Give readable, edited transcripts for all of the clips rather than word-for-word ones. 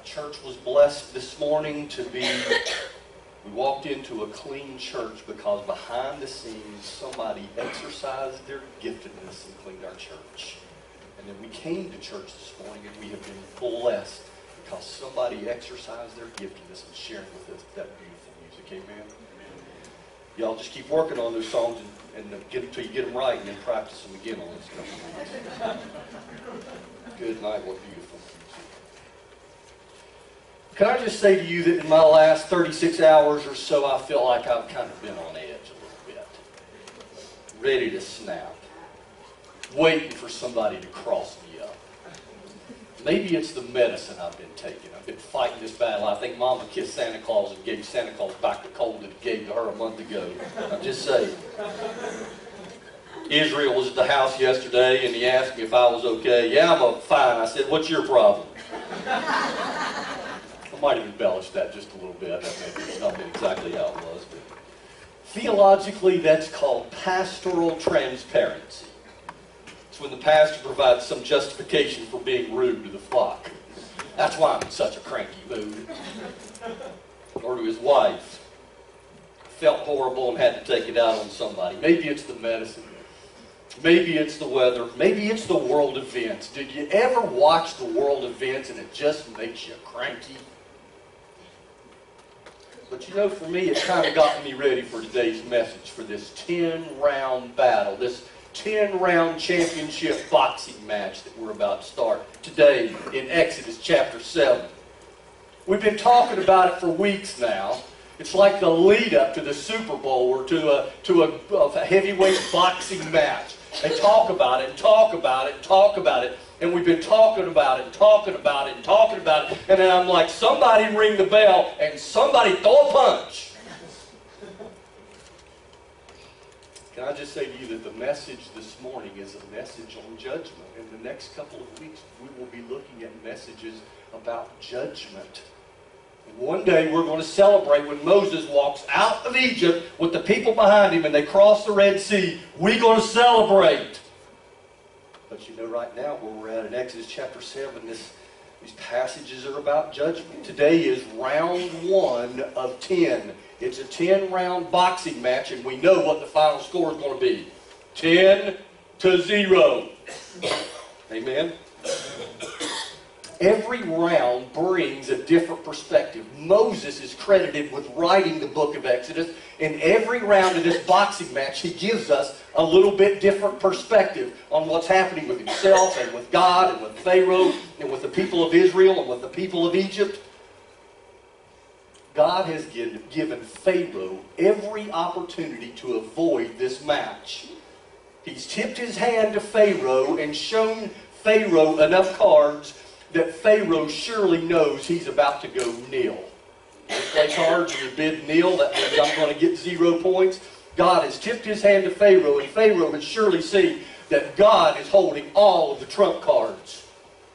Church was blessed this morning to be, we walked into a clean church because behind the scenes somebody exercised their giftedness and cleaned our church. And then we came to church this morning and we have been blessed because somebody exercised their giftedness and sharing with us that beautiful music. Amen? Y'all just keep working on those songs and get until you get them right and then practice them again on this couple. Good night, what beautiful music. Can I just say to you that in my last 36 hours or so, I feel like I've kind of been on edge a little bit. Ready to snap. Waiting for somebody to cross me up. Maybe it's the medicine I've been taking. I've been fighting this battle. I think Mama kissed Santa Claus and gave Santa Claus back the cold that he gave to her a month ago. I'm just saying. Israel was at the house yesterday and he asked me if I was okay. Yeah, I'm fine. I said, what's your problem? I might have embellished that just a little bit. That maybe not been exactly how it was. But theologically, that's called pastoral transparency. It's when the pastor provides some justification for being rude to the flock. That's why I'm in such a cranky mood. Or to his wife. Felt horrible and had to take it out on somebody. Maybe it's the medicine. Maybe it's the weather. Maybe it's the world events. Did you ever watch the world events and it just makes you cranky? But you know, for me, it's kind of gotten me ready for today's message, for this 10-round battle, this 10-round championship boxing match that we're about to start today in Exodus chapter 7. We've been talking about it for weeks now. It's like the lead-up to the Super Bowl or to a heavyweight boxing match. They talk about it and talk about it and talk about it. And we've been talking about it and talking about it and talking about it. And then I'm like, somebody ring the bell and somebody throw a punch. Can I just say to you that the message this morning is a message on judgment. In the next couple of weeks, we will be looking at messages about judgment. And one day we're going to celebrate when Moses walks out of Egypt with the people behind him and they cross the Red Sea. We're going to celebrate. But you know, right now where we're at in Exodus chapter 7, these passages are about judgment. Today is round 1 of 10. It's a 10-round boxing match, and we know what the final score is going to be. 10-0. Amen? Every round brings a different perspective. Moses is credited with writing the book of Exodus. In every round of this boxing match, he gives us a little bit different perspective on what's happening with himself and with God and with Pharaoh and with the people of Israel and with the people of Egypt. God has given Pharaoh every opportunity to avoid this match. He's tipped his hand to Pharaoh and shown Pharaoh enough cards that Pharaoh surely knows he's about to go nil. You play cards and you bid nil, that means I'm going to get 0 points. God has tipped his hand to Pharaoh, and Pharaoh has surely seen that God is holding all of the trump cards.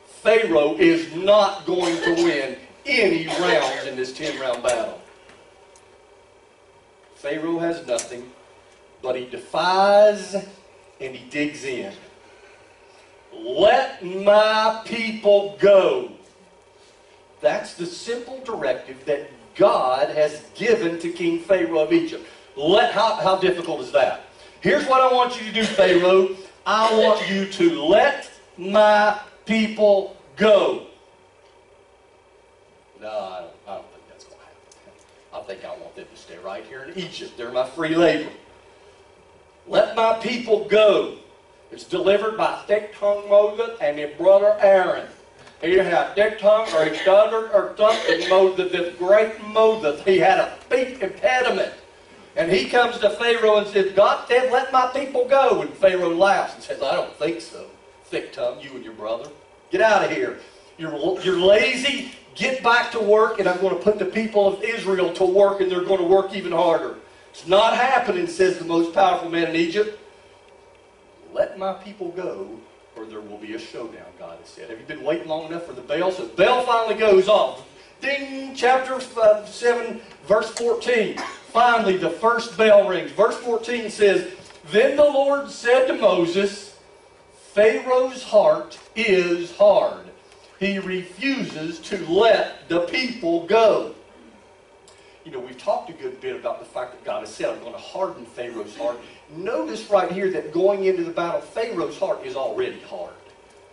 Pharaoh is not going to win any rounds in this 10-round battle. Pharaoh has nothing, but he defies and he digs in. Let my people go. That's the simple directive that God has given to King Pharaoh of Egypt. How difficult is that? Here's what I want you to do, Pharaoh. I want you to let my people go. No, I don't think that's going to happen. I think I want them to stay right here in Egypt. They're my free labor. Let my people go. It's delivered by thick-tongued Moses and his brother Aaron. He had thick tongue or he stuttered or something. Moses, this great Moses, he had a speech impediment. And he comes to Pharaoh and says, God said, let my people go. And Pharaoh laughs and says, I don't think so. Thick-tongued, you and your brother. Get out of here. You're lazy. Get back to work, and I'm going to put the people of Israel to work, and they're going to work even harder. It's not happening, says the most powerful man in Egypt. Let my people go, or there will be a showdown, God has said. Have you been waiting long enough for the bell? So the bell finally goes off. Ding, chapter 7, verse 14. Finally, the first bell rings. Verse 14 says, Then the Lord said to Moses, Pharaoh's heart is hard, He refuses to let the people go. You know, we've talked a good bit about the fact that God has said, I'm going to harden Pharaoh's heart. Notice right here that going into the battle, Pharaoh's heart is already hard.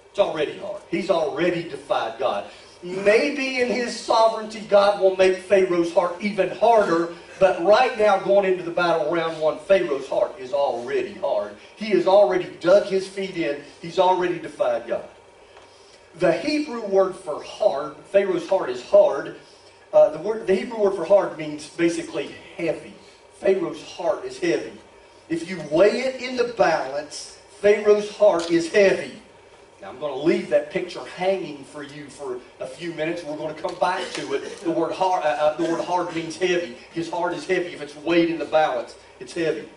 It's already hard. He's already defied God. Maybe in His sovereignty, God will make Pharaoh's heart even harder, but right now, going into the battle, round one, Pharaoh's heart is already hard. He has already dug his feet in. He's already defied God. The Hebrew word for hard, Pharaoh's heart is hard. The Hebrew word for hard means basically heavy. Pharaoh's heart is heavy. If you weigh it in the balance, Pharaoh's heart is heavy. Now, I'm going to leave that picture hanging for you for a few minutes. We're going to come back to it. The word hard means heavy. His heart is heavy. If it's weighed in the balance, it's heavy.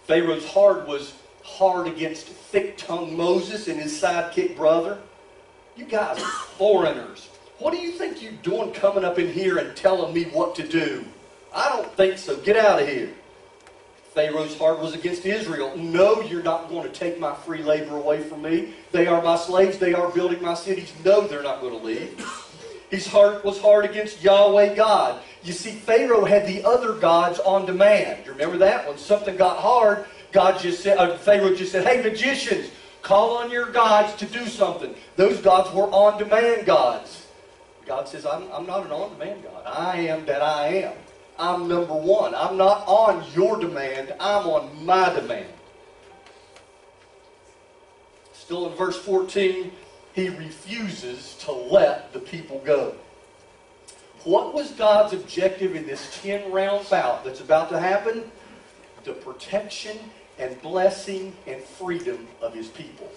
Pharaoh's heart was hard against thick-tongued Moses and his sidekick brother. You guys are foreigners. What do you think you're doing coming up in here and telling me what to do? I don't think so. Get out of here. Pharaoh's heart was against Israel. No, you're not going to take my free labor away from me. They are my slaves. They are building my cities. No, they're not going to leave. His heart was hard against Yahweh God. You see, Pharaoh had the other gods on demand. You remember that? When something got hard, Pharaoh just said, hey, magicians, call on your gods to do something. Those gods were on-demand gods. God says, I'm not an on-demand God. I am that I am. I'm number one. I'm not on your demand. I'm on my demand. Still in verse 14, he refuses to let the people go. What was God's objective in this 10-round bout that's about to happen? The protection and blessing and freedom of His people.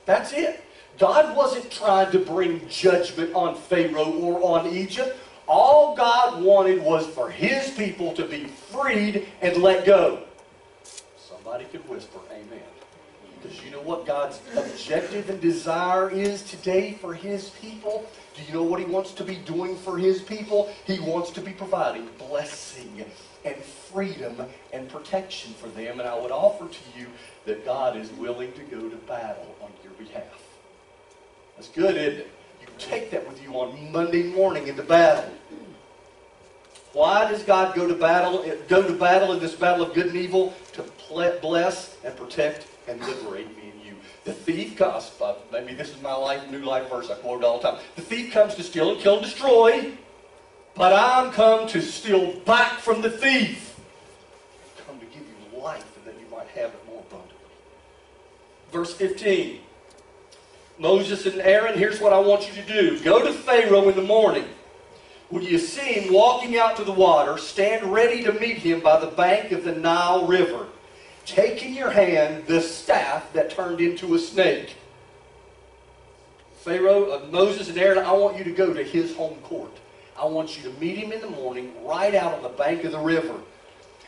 That's it. God wasn't trying to bring judgment on Pharaoh or on Egypt. All God wanted was for His people to be freed and let go. Somebody could whisper, amen. Because you know what God's objective and desire is today for His people? Do you know what He wants to be doing for His people? He wants to be providing blessing and freedom and protection for them. And I would offer to you that God is willing to go to battle on your behalf. That's good, isn't it? Take that with you on Monday morning in the battle. Why does God go to battle in this battle of good and evil? To bless and protect and liberate me and you. The thief comes, maybe this is my new life verse I quote all the time. The thief comes to steal and kill and destroy, but I'm come to steal back from the thief. I've come to give you life and that you might have it more abundantly. Verse 15. Moses and Aaron, here's what I want you to do. Go to Pharaoh in the morning. When you see him walking out to the water, stand ready to meet him by the bank of the Nile River. Take in your hand the staff that turned into a snake. Moses and Aaron, I want you to go to his home court. I want you to meet him in the morning right out on the bank of the river.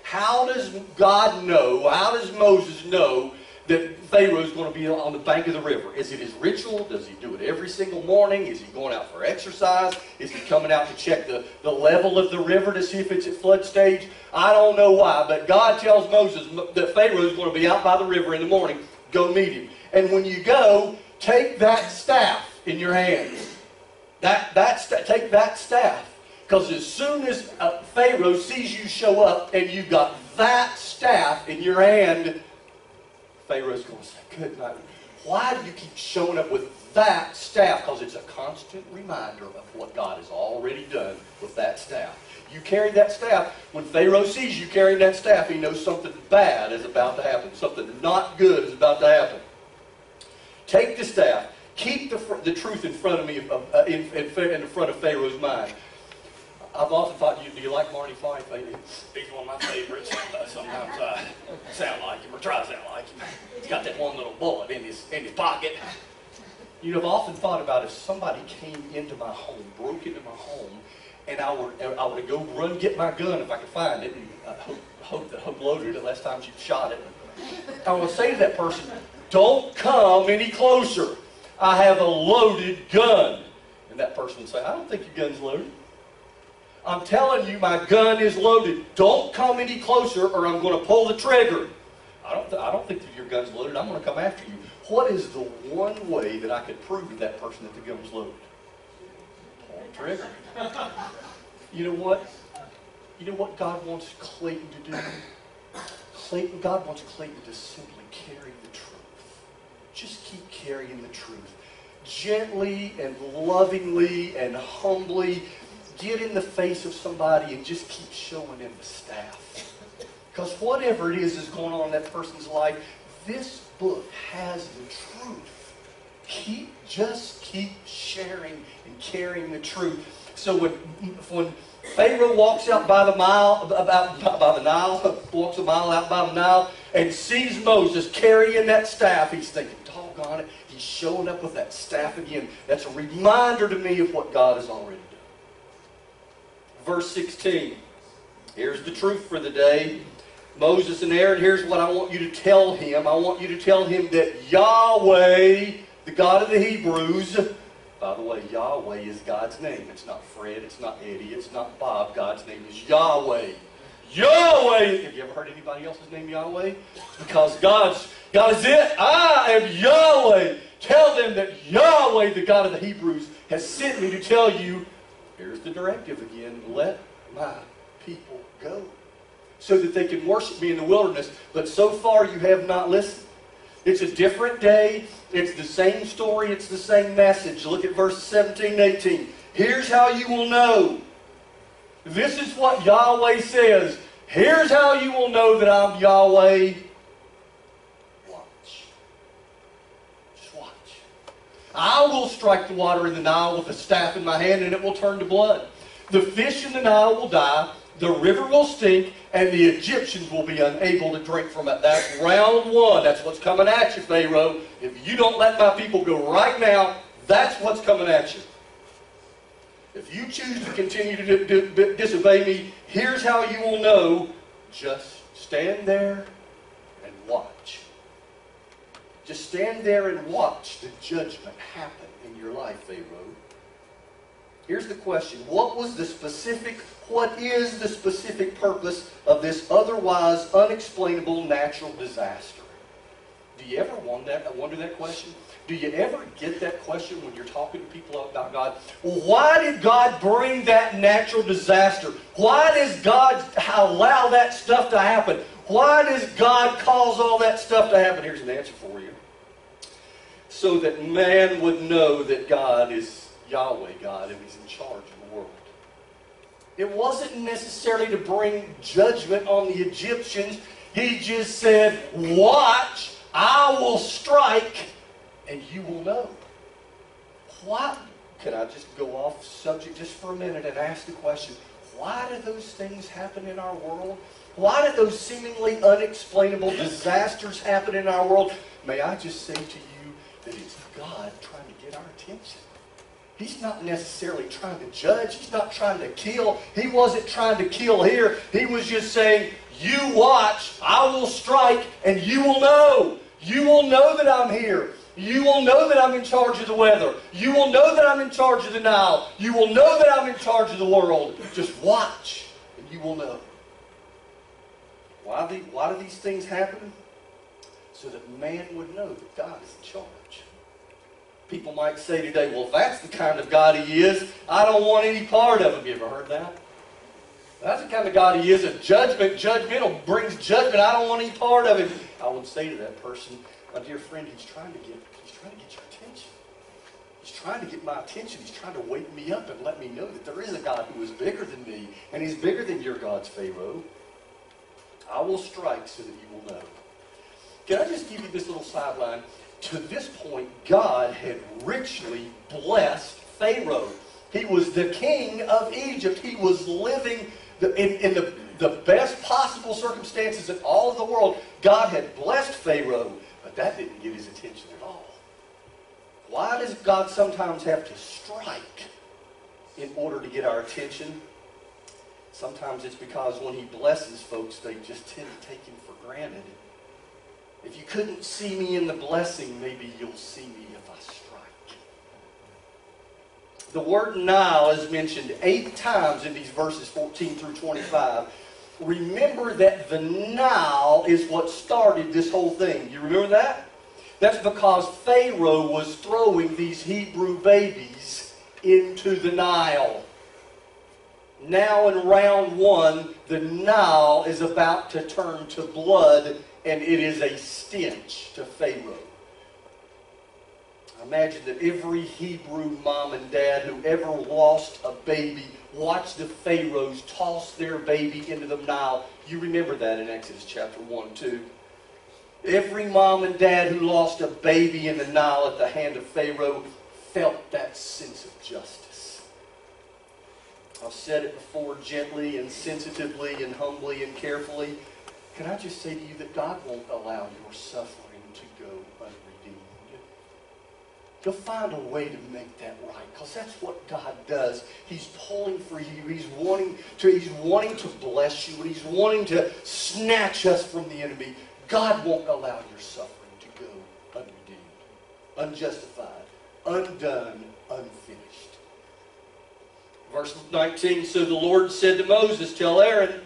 How does God know, how does Moses know that Pharaoh's going to be on the bank of the river? Is it his ritual? Does he do it every single morning? Is he going out for exercise? Is he coming out to check the level of the river to see if it's at flood stage? I don't know why, but God tells Moses that Pharaoh's going to be out by the river in the morning. Go meet him. And when you go, take that staff in your hands. Take that staff. Because as soon as Pharaoh sees you show up and you've got that staff in your hand, Pharaoh's going to say, good night. Why do you keep showing up with that staff? Because it's a constant reminder of what God has already done with that staff. You carry that staff. When Pharaoh sees you carrying that staff, he knows something bad is about to happen. Something not good is about to happen. Take the staff. Keep the truth in front of me, in front of Pharaoh's mind. I've often thought, do you like Marty Fife? He's one of my favorites. Sometimes I sound like him, or try to sound like him. He's got that one little bullet in his pocket. You know, I've often thought about if somebody came into my home, broke into my home, and I would go run get my gun if I could find it, and hope that Hope loaded it last time she shot it. I would say to that person, don't come any closer. I have a loaded gun. And that person would say, I don't think your gun's loaded. I'm telling you, my gun is loaded. Don't come any closer or I'm going to pull the trigger. I don't think that your gun's loaded. I'm going to come after you. what is the one way that I could prove to that person that the gun's loaded? Pull the trigger. You know what? You know what God wants Clayton to do? God wants Clayton to simply carry the truth. Just keep carrying the truth. Gently and lovingly and humbly get in the face of somebody and just keep showing them the staff. Because whatever it is going on in that person's life, this book has the truth. Just keep sharing and carrying the truth. So when Pharaoh walks out by the Nile, walks a mile out by the Nile, and sees Moses carrying that staff, he's thinking, doggone it, he's showing up with that staff again. That's a reminder to me of what God has already done. Verse 16, here's the truth for the day. Moses and Aaron, here's what I want you to tell him. I want you to tell him that Yahweh, the God of the Hebrews, by the way, Yahweh is God's name. It's not Fred, it's not Eddie, it's not Bob. God's name is Yahweh. Yahweh! Have you ever heard anybody else's name Yahweh? It's because God is it. I am Yahweh. Tell them that Yahweh, the God of the Hebrews, has sent me to tell you, here's the directive again, let my people go, so that they can worship me in the wilderness. But so far you have not listened. It's a different day. It's the same story. It's the same message. Look at verses 17 and 18. Here's how you will know. This is what Yahweh says. Here's how you will know that I'm Yahweh. Watch. Just watch. I will strike the water in the Nile with a staff in my hand, and it will turn to blood. The fish in the Nile will die. The river will stink, and the Egyptians will be unable to drink from it. That's round one. That's what's coming at you, Pharaoh. If you don't let my people go right now, that's what's coming at you. If you choose to continue to disobey me, here's how you will know. Just stand there and watch. Just stand there and watch the judgment happen in your life, Pharaoh. Here's the question. What is the specific purpose of this otherwise unexplainable natural disaster? Do you ever wonder that question? Do you ever get that question when you're talking to people about God? Why did God bring that natural disaster? Why does God allow that stuff to happen? Why does God cause all that stuff to happen? Here's an answer for you. So that man would know that God is Yahweh God, and He's in charge of the world. It wasn't necessarily to bring judgment on the Egyptians. He just said, watch, I will strike, and you will know. What? Can I just go off subject just for a minute and ask the question, why do those things happen in our world? Why do those seemingly unexplainable disasters happen in our world? May I just say to you that it's God trying to get our attention. He's not necessarily trying to judge. He's not trying to kill. He wasn't trying to kill here. He was just saying, you watch, I will strike, and you will know. You will know that I'm here. You will know that I'm in charge of the weather. You will know that I'm in charge of the Nile. You will know that I'm in charge of the world. Just watch, and you will know. Why do these things happen? So that man would know that God is in charge. People might say today, well, if that's the kind of God He is, I don't want any part of Him. You ever heard that? That's the kind of God He is. Judgmental, brings judgment. I don't want any part of Him. I would say to that person, my dear friend, He's trying to get your attention. He's trying to get my attention. He's trying to wake me up and let me know that there is a God who is bigger than me, and He's bigger than your gods, Pharaoh. I will strike so that you will know. Can I just give you this little sideline? To this point, God had richly blessed Pharaoh. He was the king of Egypt. He was living in the best possible circumstances in all of the world. God had blessed Pharaoh, but that didn't get his attention at all. Why does God sometimes have to strike in order to get our attention? Sometimes it's because when He blesses folks, they just tend to take Him for granted. If you couldn't see me in the blessing, maybe you'll see me if I strike. The word Nile is mentioned 8 times in these verses 14 through 25. Remember that the Nile is what started this whole thing. You remember that? That's because Pharaoh was throwing these Hebrew babies into the Nile. Now in round one, the Nile is about to turn to blood, and it is a stench to Pharaoh. I imagine that every Hebrew mom and dad who ever lost a baby watched the Pharaohs toss their baby into the Nile. You remember that in Exodus chapter 1 and 2. Every mom and dad who lost a baby in the Nile at the hand of Pharaoh felt that sense of justice. I've said it before, gently and sensitively and humbly and carefully. Can I just say to you that God won't allow your suffering to go unredeemed? He'll find a way to make that right, because that's what God does. He's pulling for you. He's wanting to bless you, and He's wanting to snatch us from the enemy. God won't allow your suffering to go unredeemed, unjustified, undone, unfinished. Verse 19, so the Lord said to Moses, tell Aaron,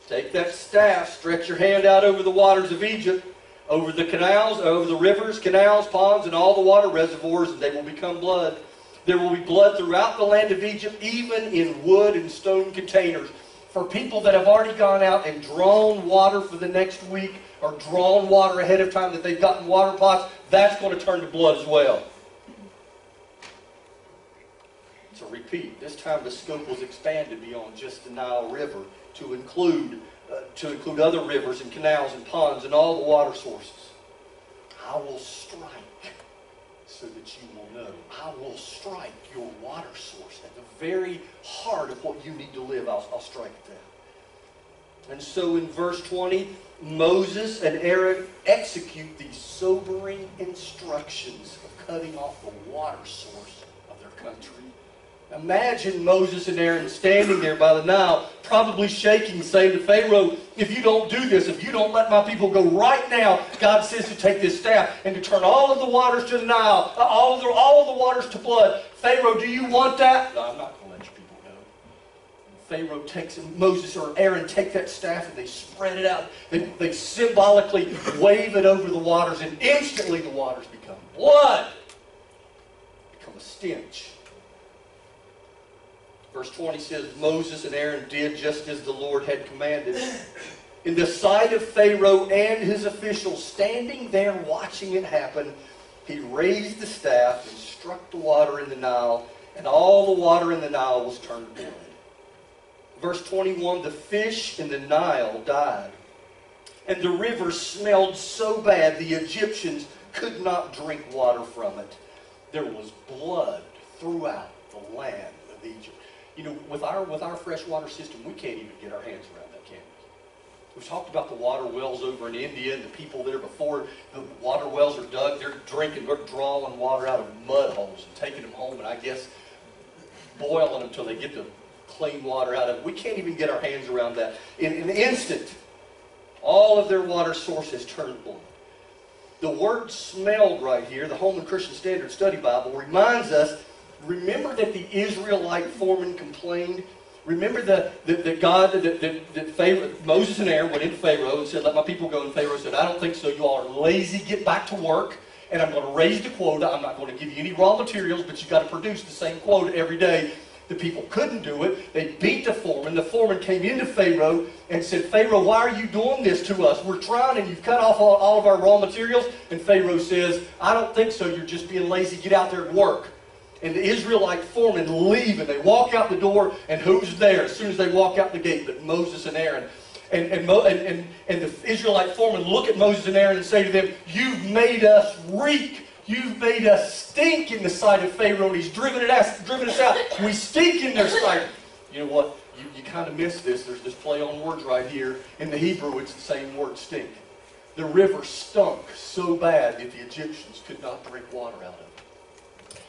take that staff, stretch your hand out over the waters of Egypt, over the canals, over the rivers, canals, ponds, and all the water reservoirs, and they will become blood. There will be blood throughout the land of Egypt, even in wood and stone containers. For people that have already gone out and drawn water for the next week, or drawn water ahead of time that they've gotten water pots, that's going to turn to blood as well. So repeat, this time the scope was expanded beyond just the Nile River to include other rivers and canals and ponds and all the water sources. I will strike so that you will know. I will strike your water source at the very heart of what you need to live. I'll strike at that. And so in verse 20, Moses and Aaron execute these sobering instructions of cutting off the water source of their country. Imagine Moses and Aaron standing there by the Nile, probably shaking, saying to Pharaoh, if you don't do this, if you don't let my people go right now, God says to take this staff and to turn all of the waters to the Nile, all of the waters to blood. Pharaoh, do you want that? No, I'm not going to let you people go. Pharaoh takes, Moses or Aaron take that staff and they spread it out. They symbolically wave it over the waters, and instantly the waters become blood. Become a stench. Verse 20 says, Moses and Aaron did just as the Lord had commanded. In the sight of Pharaoh and his officials standing there watching it happen, he raised the staff and struck the water in the Nile, and all the water in the Nile was turned to blood. Verse 21, the fish in the Nile died, and the river smelled so bad the Egyptians could not drink water from it. There was blood throughout the land of Egypt. You know, with our freshwater system, we can't even get our hands around that, can we? We've talked about the water wells over in India and the people there before the water wells are dug. They're drawing water out of mud holes and taking them home, and I guess boiling them until they get the clean water out of it. We can't even get our hands around that. In an instant, all of their water sources turned blood. The word smelled right here, the Holman Christian Standard Study Bible, reminds us, remember that the Israelite foreman complained? Remember that Moses and Aaron went into Pharaoh and said, let my people go. And Pharaoh said, I don't think so. You all are lazy. Get back to work. And I'm going to raise the quota. I'm not going to give you any raw materials, but you've got to produce the same quota every day. The people couldn't do it. They beat the foreman. The foreman came into Pharaoh and said, Pharaoh, why are you doing this to us? We're trying and you've cut off all of our raw materials. And Pharaoh says, I don't think so. You're just being lazy. Get out there and work. And the Israelite foremen leave, and they walk out the door, and who's there as soon as they walk out the gate but Moses and Aaron? And the Israelite foremen look at Moses and Aaron and say to them, you've made us reek. You've made us stink in the sight of Pharaoh, and he's driven us out. We stink in their sight. You know what? You kind of miss this. There's this play on words right here. In the Hebrew, it's the same word, stink. The river stunk so bad that the Egyptians could not drink water out of it.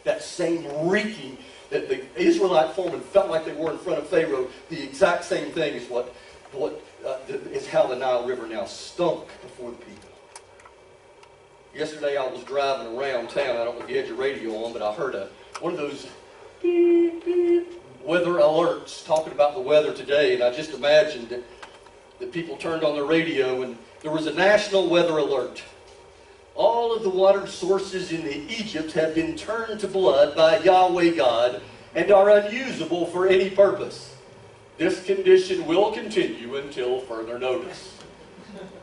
That same reeking that the Israelite foremen felt like they were in front of Pharaoh, the exact same thing is is how the Nile River now stunk before the people. Yesterday I was driving around town. I don't know if you had your radio on, but I heard one of those beep, beep, weather alerts talking about the weather today, and I just imagined that people turned on their radio and there was a national weather alert. All of the water sources in Egypt have been turned to blood by Yahweh God and are unusable for any purpose. This condition will continue until further notice.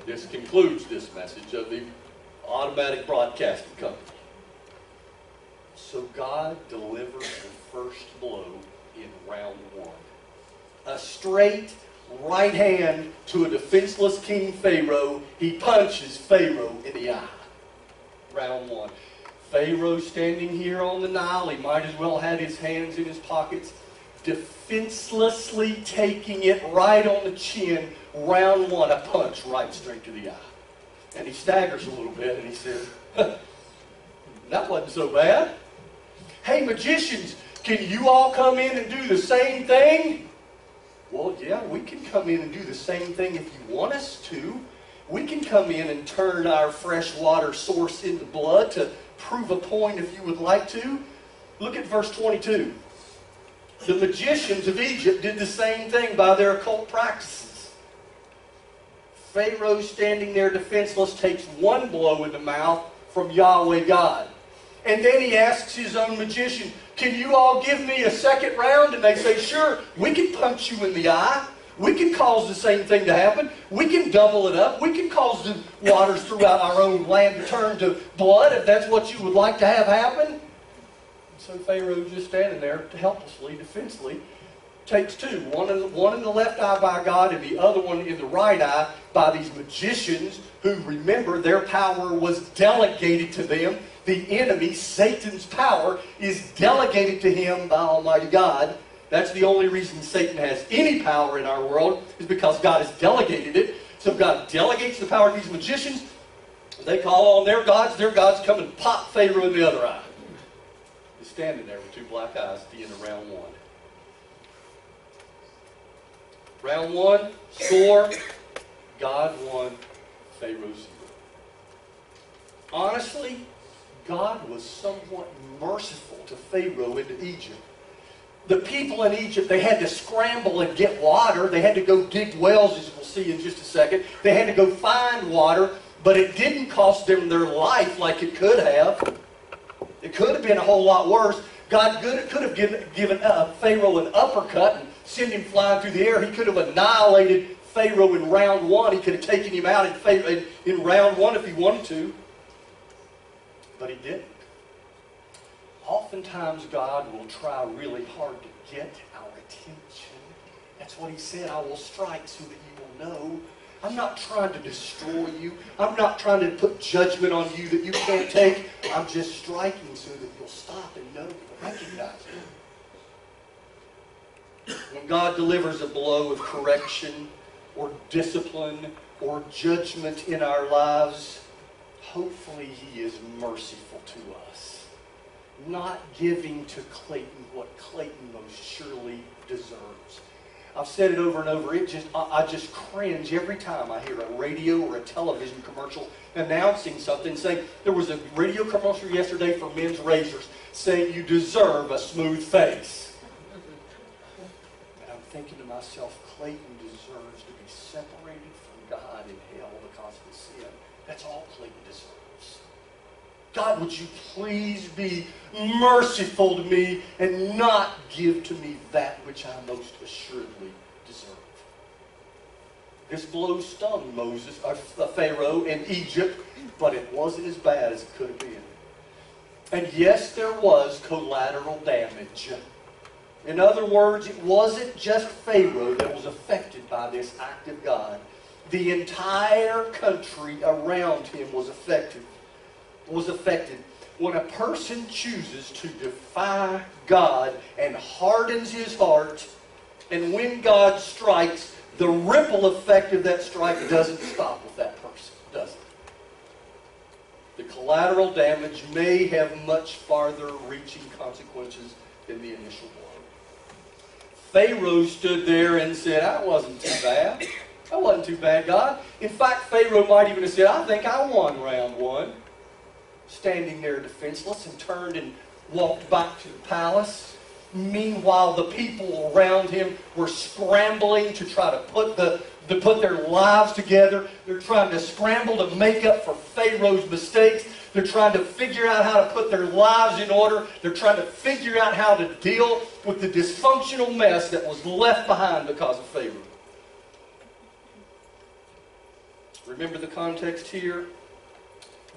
This concludes this message of the automatic broadcasting company. So God delivers the first blow in round one. A straight right hand to a defenseless King Pharaoh. He punches Pharaoh in the eye. Round one. Pharaoh standing here on the Nile. He might as well have his hands in his pockets, defenselessly taking it right on the chin. Round one, a punch right straight to the eye. And he staggers a little bit and he says, that wasn't so bad. Hey, magicians, can you all come in and do the same thing? Well, yeah, we can come in and do the same thing if you want us to. We can come in and turn our fresh water source into blood to prove a point if you would like to. Look at verse 22. The magicians of Egypt did the same thing by their occult practices. Pharaoh, standing there defenseless, takes one blow in the mouth from Yahweh God. And then he asks his own magician, can you all give me a second round? And they say, sure, we can punch you in the eye. We can cause the same thing to happen. We can double it up. We can cause the waters throughout our own land to turn to blood if that's what you would like to have happen. So Pharaoh, just standing there helplessly, defensively, takes two. One in the left eye by God and the other one in the right eye by these magicians who, remember, their power was delegated to them. The enemy, Satan's power, is delegated to him by Almighty God. That's the only reason Satan has any power in our world, is because God has delegated it. So God delegates the power to these magicians. They call on their gods come and pop Pharaoh in the other eye. He's standing there with two black eyes at the end of round one. Round one, score, God won, Pharaoh 0. Honestly, God was somewhat merciful to Pharaoh in Egypt. The people in Egypt, they had to scramble and get water. They had to go dig wells, as we'll see in just a second. They had to go find water, but it didn't cost them their life like it could have. It could have been a whole lot worse. God could have given Pharaoh an uppercut and sent him flying through the air. He could have annihilated Pharaoh in round one. He could have taken him out in round one if he wanted to. But he didn't. Oftentimes God will try really hard to get our attention. That's what he said, I will strike so that you will know. I'm not trying to destroy you. I'm not trying to put judgment on you that you can't take. I'm just striking so that you'll stop and know and recognize it. When God delivers a blow of correction or discipline or judgment in our lives, hopefully he is merciful to us, not giving to Clayton what Clayton most surely deserves. I've said it over and over. I just cringe every time I hear a radio or a television commercial announcing something, saying there was a radio commercial yesterday for men's razors saying you deserve a smooth face. And I'm thinking to myself, Clayton deserves to be separated from God in hell because of his sin. That's all Clayton deserves. God, would you please be merciful to me and not give to me that which I most assuredly deserve. This blow stung Pharaoh in Egypt, but it wasn't as bad as it could have been. And yes, there was collateral damage. In other words, it wasn't just Pharaoh that was affected by this act of God. The entire country around him was affected. When a person chooses to defy God and hardens his heart, and when God strikes, the ripple effect of that strike doesn't stop with that person, does it? The collateral damage may have much farther reaching consequences than the initial blow. Pharaoh stood there and said, that wasn't too bad. That wasn't too bad, God. In fact, Pharaoh might even have said, I think I won round one. Standing there defenseless, and turned and walked back to the palace. Meanwhile, the people around him were scrambling to try to put their lives together. They're trying to scramble to make up for Pharaoh's mistakes. They're trying to figure out how to put their lives in order. They're trying to figure out how to deal with the dysfunctional mess that was left behind because of Pharaoh. Remember the context here?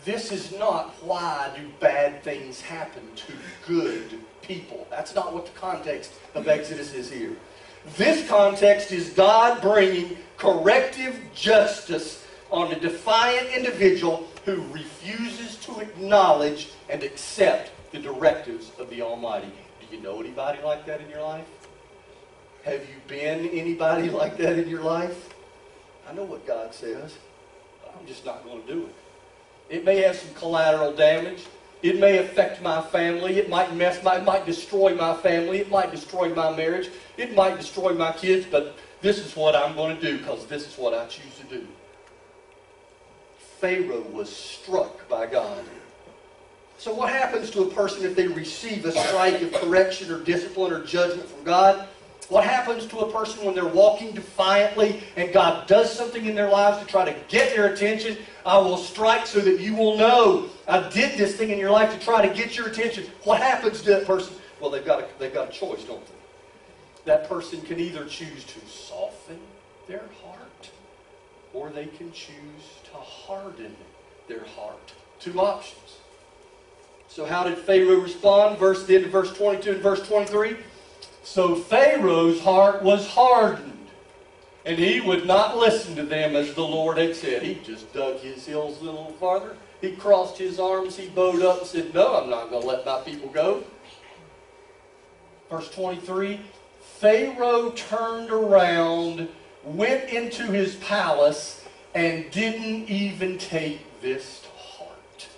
This is not why do bad things happen to good people. That's not what the context of Exodus is here. This context is God bringing corrective justice on a defiant individual who refuses to acknowledge and accept the directives of the Almighty. Do you know anybody like that in your life? Have you been anybody like that in your life? I know what God says. I'm just not going to do it. It may have some collateral damage. It may affect my family. It might destroy my family. It might destroy my marriage. It might destroy my kids. But this is what I'm going to do because this is what I choose to do. Pharaoh was struck by God. So what happens to a person if they receive a strike of correction or discipline or judgment from God? What happens to a person when they're walking defiantly and God does something in their lives to try to get their attention? I will strike so that you will know I did this thing in your life to try to get your attention. What happens to that person? Well, they've got a choice, don't they? That person can either choose to soften their heart or they can choose to harden their heart. Two options. So how did Pharaoh respond? The end of verse 22 and verse 23. So Pharaoh's heart was hardened, and he would not listen to them as the Lord had said. He just dug his heels a little farther. He crossed his arms, he bowed up and said, no, I'm not going to let my people go. Verse 23, Pharaoh turned around, went into his palace, and didn't even take this to heart.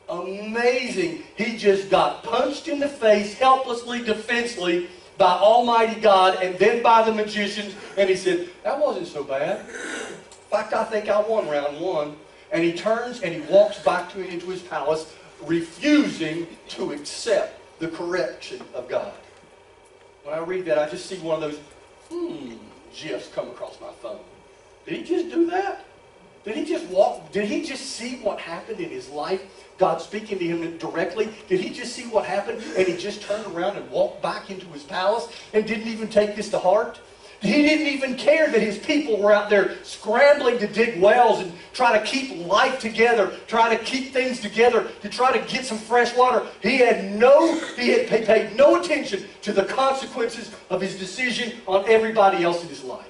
Amazing. He just got punched in the face, helplessly, defenselessly, by Almighty God and then by the magicians. And he said, that wasn't so bad. In fact, I think I won round one. And he turns and he walks back into his palace, refusing to accept the correction of God. When I read that, I just see one of those gifs come across my phone. Did he just do that? Did he just walk? Did he just see what happened in his life? God speaking to him directly. Did he just see what happened and he just turned around and walked back into his palace and didn't even take this to heart? He didn't even care that his people were out there scrambling to dig wells and try to keep life together, try to keep things together, to try to get some fresh water. He had paid no attention to the consequences of his decision on everybody else in his life.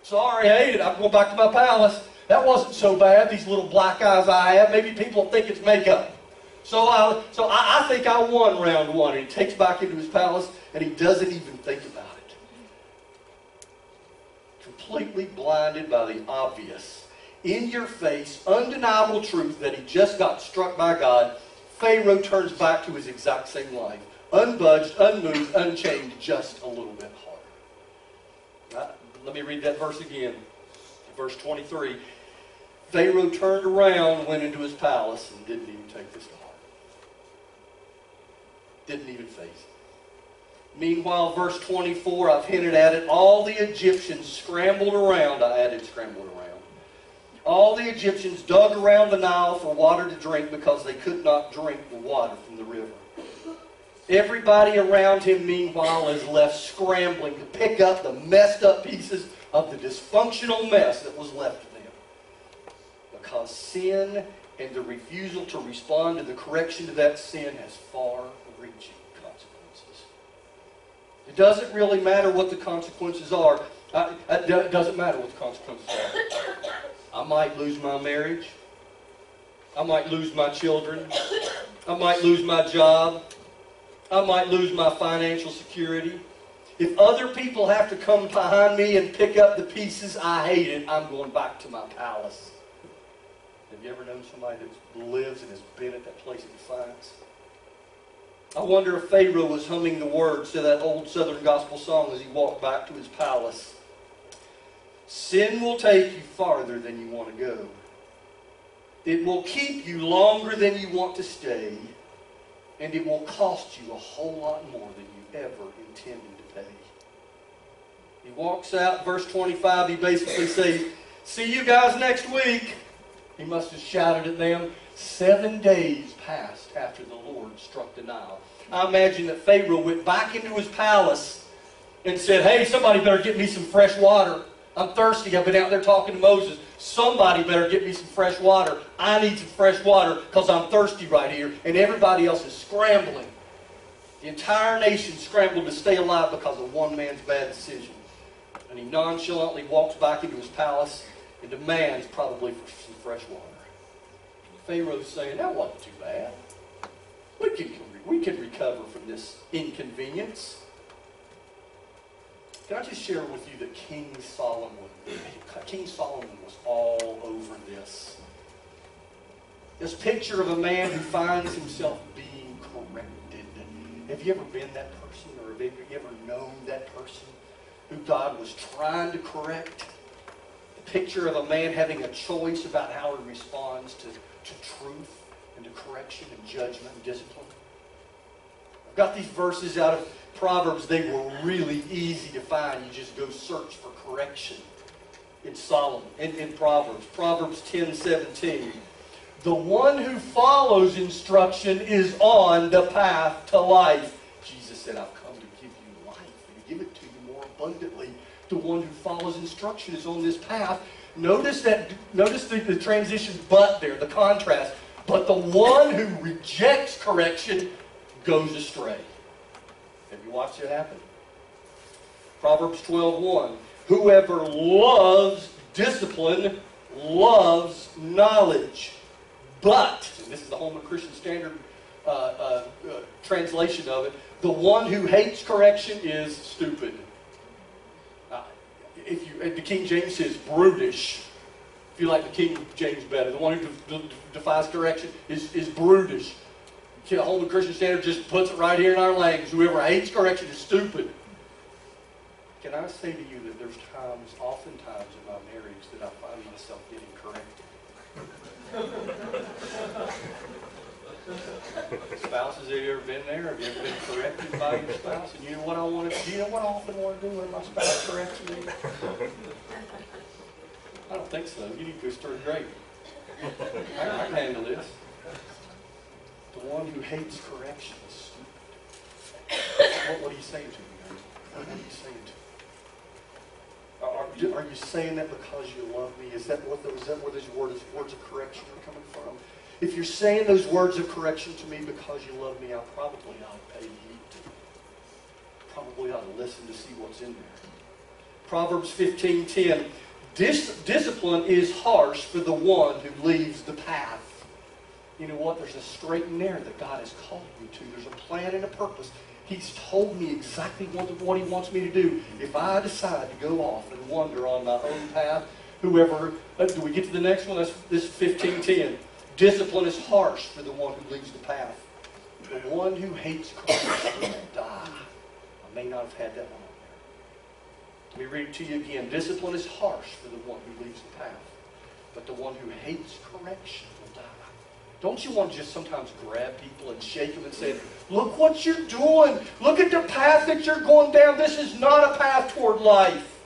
Sorry, I hate it. I'm going back to my palace. That wasn't so bad, these little black eyes I have. Maybe people think it's makeup. So I think I won round one. And he takes back into his palace and he doesn't even think about it. Completely blinded by the obvious, in-your-face, undeniable truth that he just got struck by God, Pharaoh turns back to his exact same life. Unbudged, unmoved, unchanged, just a little bit harder. Let me read that verse again. Verse 23. Pharaoh turned around, went into his palace, and didn't even take this to heart. Didn't even face it. Meanwhile, verse 24, I've hinted at it, all the Egyptians scrambled around. I added scrambled around. All the Egyptians dug around the Nile for water to drink because they could not drink the water from the river. Everybody around him, meanwhile, is left scrambling to pick up the messed up pieces of the dysfunctional mess that was left of them. Because sin and the refusal to respond to the correction to that sin has far-reaching consequences. It doesn't really matter what the consequences are. It doesn't matter what the consequences are. I might lose my marriage. I might lose my children. I might lose my job. I might lose my financial security. If other people have to come behind me and pick up the pieces I hated, I'm going back to my palace. Have you ever known somebody that lives and has been at that place of defiance? I wonder if Pharaoh was humming the words to that old Southern gospel song as he walked back to his palace. Sin will take you farther than you want to go. It will keep you longer than you want to stay. And it will cost you a whole lot more than you ever intended to pay. He walks out, verse 25, he basically says, see you guys next week. He must have shouted at them. 7 days passed after the Lord struck the Nile. I imagine that Pharaoh went back into his palace and said, hey, somebody better get me some fresh water. I'm thirsty. I've been out there talking to Moses. Somebody better get me some fresh water. I need some fresh water because I'm thirsty right here. And everybody else is scrambling. The entire nation scrambled to stay alive because of one man's bad decision. And he nonchalantly walks back into his palace and demands probably for some fresh water. Pharaoh's saying, that wasn't too bad. We can recover from this inconvenience. Can I just share with you that King Solomon was all over this. This picture of a man who finds himself being corrected. Have you ever been that person, or have you ever known that person who God was trying to correct? The picture of a man having a choice about how he responds to truth and to correction and judgment and discipline. I've got these verses out of Proverbs. They were really easy to find. You just go search for correction in Solomon, in Proverbs. Proverbs 10:17. The one who follows instruction is on the path to life. Jesus said, I've come to give you life and to give it to you more abundantly. The one who follows instruction is on this path. Notice the transition but there, the contrast. But the one who rejects correction goes astray. Have you watched it happen? Proverbs 12:1. Whoever loves discipline loves knowledge. But, and this is the Holman Christian Standard translation of it, the one who hates correction is stupid. The King James says brutish. If you like the King James better, the one who defies correction is brutish. The Holman Christian Standard just puts it right here in our language. Whoever hates correction is stupid. Can I say to you that there's oftentimes in my marriage, that I find myself getting corrected? Spouses, have you ever been there? Have you ever been corrected by your spouse? And you know what I often want to do when my spouse corrects me? I don't think so. You need to go stir the gravy. I can handle this. The one who hates correction is stupid. What are you saying to me, guys? What are you saying to me? Are you saying that because you love me? Is that where those words of correction are coming from? If you're saying those words of correction to me because you love me, I probably ought to pay heed to it. Probably ought to listen to see what's in there. Proverbs 15:10. Discipline is harsh for the one who leaves the path. You know what? There's a straight and narrow that God has called me to. There's a plan and a purpose. He's told me exactly what He wants me to do. If I decide to go off and wander on my own path, do we get to the next one? That's this 15:10. Discipline is harsh for the one who leaves the path. The one who hates Christ will die. I may not have had that one on there. Let me read it to you again. Discipline is harsh for the one who leaves the path, but the one who hates correction will die. Don't you want to just sometimes grab people and shake them and say, look what you're doing. Look at the path that you're going down. This is not a path toward life.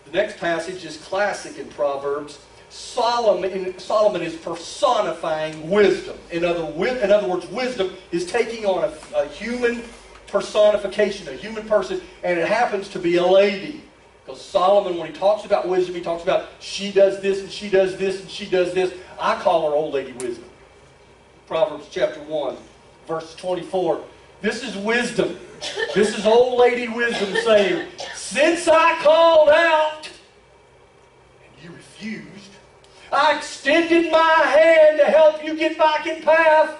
The next passage is classic in Proverbs. Solomon is personifying wisdom. In other words, wisdom is taking on a human personification, a human person, and it happens to be a lady. Because Solomon, when he talks about wisdom, he talks about she does this and she does this and she does this. I call her Old Lady Wisdom. Proverbs chapter 1, verse 24. This is wisdom. This is Old Lady Wisdom saying, since I called out and you refused, I extended my hand to help you get back in path,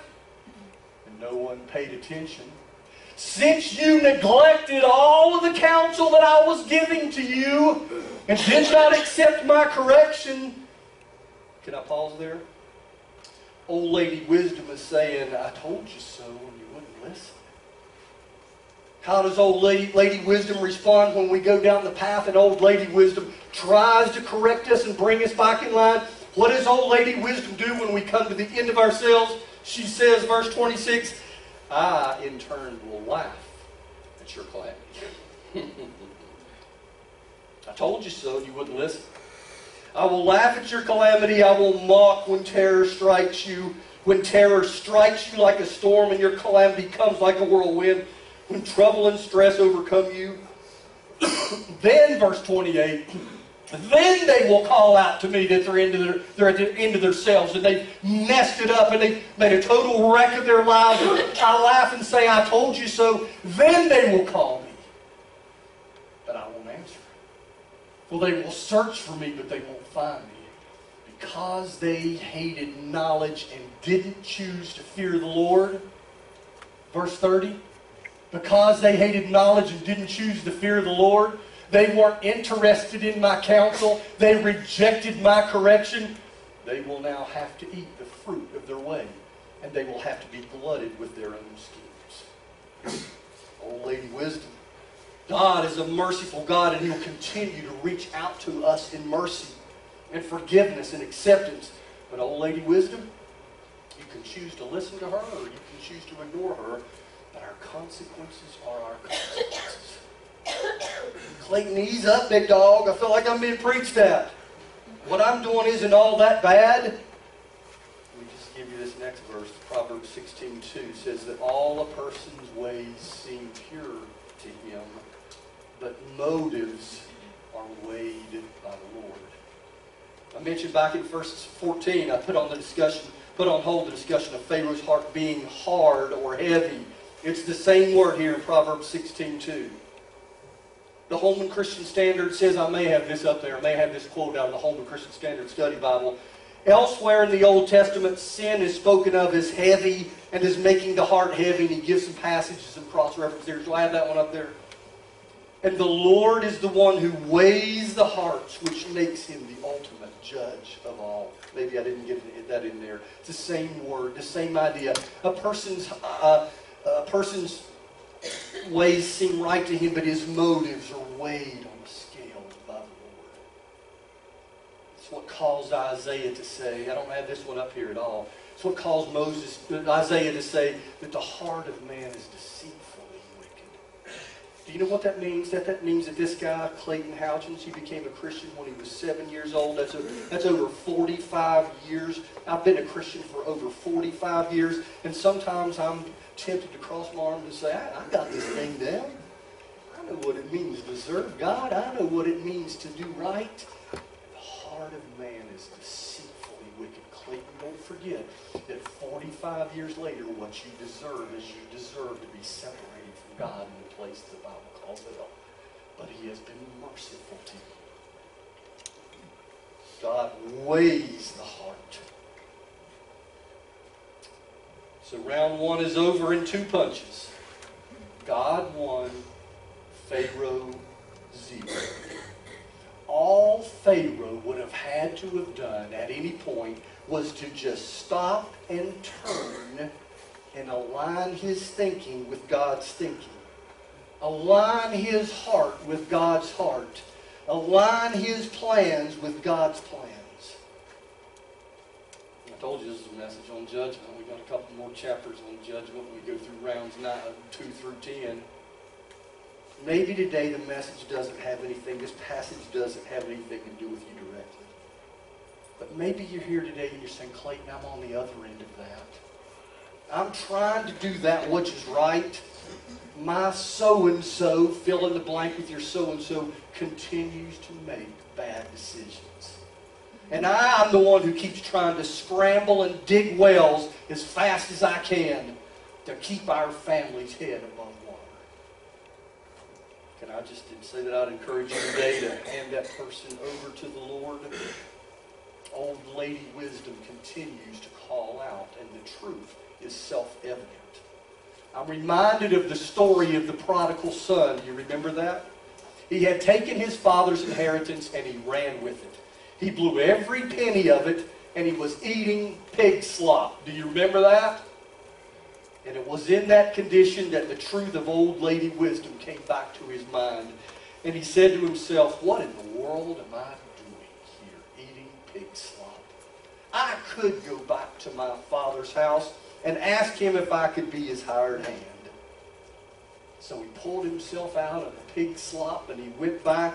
and no one paid attention. Since you neglected all of the counsel that I was giving to you and did not accept my correction. Can I pause there? Old Lady Wisdom is saying, I told you so and you wouldn't listen. How does Old Lady Wisdom respond when we go down the path and Old Lady Wisdom tries to correct us and bring us back in line? What does Old Lady Wisdom do when we come to the end of ourselves? She says, verse 26, I, in turn, will laugh at your calamity. I told you so, and you wouldn't listen. I will laugh at your calamity. I will mock when terror strikes you. When terror strikes you like a storm and your calamity comes like a whirlwind. When trouble and stress overcome you. Then, verse 28, then they will call out to me that they're at the end of themselves and they've messed it up and they've made a total wreck of their lives. I laugh and say, I told you so. Then they will call me, but I won't answer. Well, they will search for me, but they won't find me. Because they hated knowledge and didn't choose to fear the Lord. Verse 30. Because they hated knowledge and didn't choose to fear the Lord, they weren't interested in my counsel, they rejected my correction, they will now have to eat the fruit of their way, and they will have to be glutted with their own schemes. Old Lady Wisdom. God is a merciful God, and He will continue to reach out to us in mercy and forgiveness and acceptance. But Old Lady Wisdom, you can choose to listen to her or you can choose to ignore her. But our consequences are our consequences. Clayton, ease up, big dog. I feel like I'm being preached at. What I'm doing isn't all that bad. Let me just give you this next verse. Proverbs 16:2 says that all a person's ways seem pure to him, but motives are weighed by the Lord. I mentioned back in verse 14, I put on hold the discussion of Pharaoh's heart being hard or heavy. It's the same word here in Proverbs 16:2. The Holman Christian Standard says, I may have this up there, I may have this quote out of the Holman Christian Standard Study Bible. Elsewhere in the Old Testament, sin is spoken of as heavy and as making the heart heavy, and he gives some passages and cross-reference there. So I have that one up there. And the Lord is the one who weighs the hearts, which makes him the ultimate judge of all. Maybe I didn't get that in there. It's the same word, the same idea. A person's ways seem right to him, but his motives are weighed on the scales by the Lord. It's what caused Isaiah to say, I don't have this one up here at all. It's what caused Isaiah to say that the heart of man is deceitfully wicked. Do you know what that means? That means that this guy, Clayton Houchins, he became a Christian when he was 7 years old. That's over 45 years. I've been a Christian for over 45 years, and sometimes I'm tempted to cross my arms and say, I got this thing down. I know what it means to serve God. I know what it means to do right. The heart of man is deceitfully wicked. Clayton, don't forget that 45 years later, what you deserve is you deserve to be separated from God in the place the Bible calls hell. But He has been merciful to you. God weighs the heart. So round one is over in 2 punches. God 1, Pharaoh 0. All Pharaoh would have had to have done at any point was to just stop and turn and align his thinking with God's thinking. Align his heart with God's heart. Align his plans with God's plans. I told you this is a message on judgment. We've got a couple more chapters on judgment when we go through rounds 2 through 10. Maybe today the message doesn't have anything, this passage doesn't have anything to do with you directly. But maybe you're here today and you're saying, Clayton, I'm on the other end of that. I'm trying to do that which is right. My so-and-so, fill in the blank with your so-and-so, continues to make bad decisions. And I'm the one who keeps trying to scramble and dig wells as fast as I can to keep our family's head above water. Can I just say that I'd encourage you today to hand that person over to the Lord? Old Lady Wisdom continues to call out, and the truth is self-evident. I'm reminded of the story of the prodigal son. Do you remember that? He had taken his father's inheritance and he ran with it. He blew every penny of it, and he was eating pig slop. Do you remember that? And it was in that condition that the truth of Old Lady Wisdom came back to his mind. And he said to himself, what in the world am I doing here, eating pig slop? I could go back to my father's house and ask him if I could be his hired hand. So he pulled himself out of the pig slop and he went back,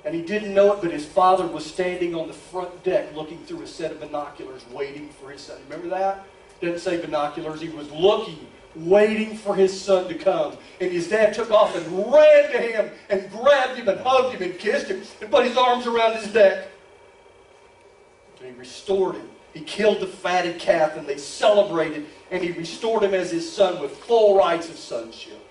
and he didn't know it, but his father was standing on the front deck looking through a set of binoculars waiting for his son. Remember that? Didn't say binoculars. He was looking, waiting for his son to come. And his dad took off and ran to him and grabbed him and hugged him and kissed him and put his arms around his neck. And he restored him. He killed the fatted calf and they celebrated, and he restored him as his son with full rights of sonship.